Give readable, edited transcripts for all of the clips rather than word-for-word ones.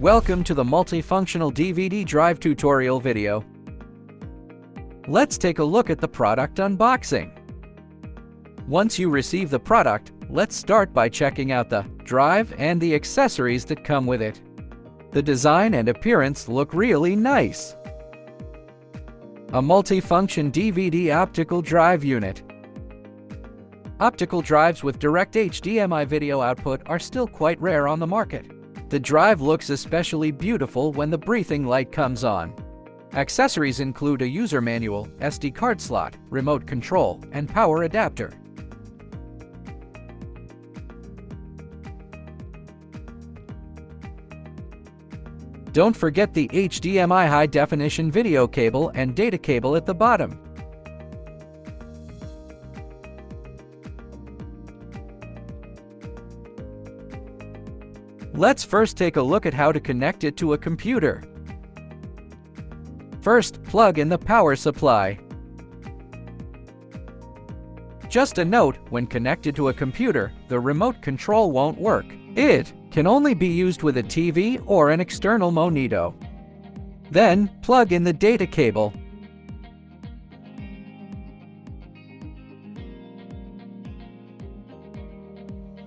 Welcome to the multifunctional DVD drive tutorial video. Let's take a look at the product unboxing. Once you receive the product, let's start by checking out the drive and the accessories that come with it. The design and appearance look really nice. A multifunction DVD optical drive unit. Optical drives with direct HDMI video output are still quite rare on the market. The drive looks especially beautiful when the breathing light comes on. Accessories include a user manual, SD card slot, remote control, and power adapter. Don't forget the HDMI high-definition video cable and data cable at the bottom. Let's first take a look at how to connect it to a computer. First, plug in the power supply. Just a note, when connected to a computer, the remote control won't work. It can only be used with a TV or an external Monito. Then, plug in the data cable.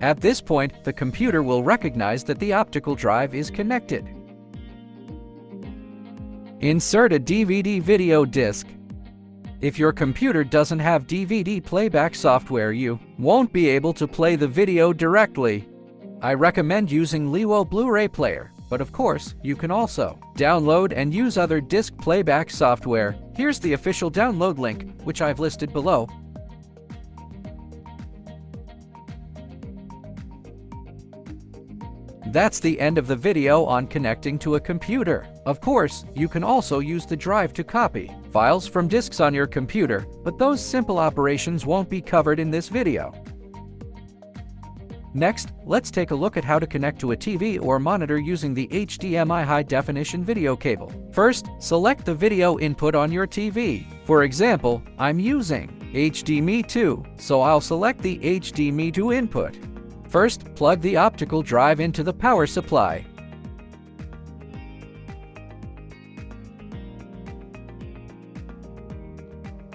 At this point, the computer will recognize that the optical drive is connected. Insert a DVD video disc. If your computer doesn't have DVD playback software, you won't be able to play the video directly. I recommend using Lewo Blu-ray player, but of course, you can also download and use other disc playback software. Here's the official download link, which I've listed below. That's the end of the video on connecting to a computer. Of course, you can also use the drive to copy files from disks on your computer, but those simple operations won't be covered in this video. Next, let's take a look at how to connect to a TV or monitor using the HDMI high-definition video cable. First, select the video input on your TV. For example, I'm using HDMI 2, so I'll select the HDMI 2 input. First, plug the optical drive into the power supply.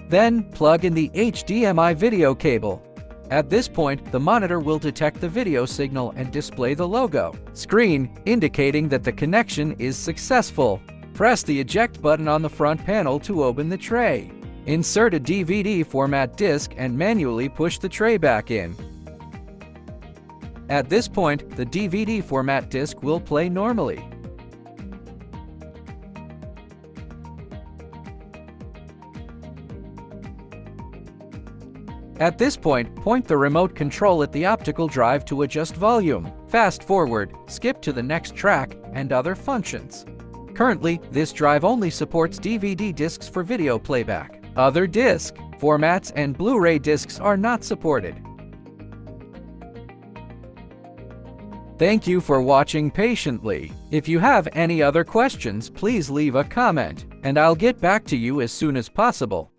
Then, plug in the HDMI video cable. At this point, the monitor will detect the video signal and display the logo screen, indicating that the connection is successful. Press the eject button on the front panel to open the tray. Insert a DVD format disc and manually push the tray back in. At this point, the DVD format disc will play normally. At this point, point the remote control at the optical drive to adjust volume, fast forward, skip to the next track, and other functions. Currently, this drive only supports DVD discs for video playback. Other disc formats and Blu-ray discs are not supported. Thank you for watching patiently. If you have any other questions, please leave a comment, and I'll get back to you as soon as possible.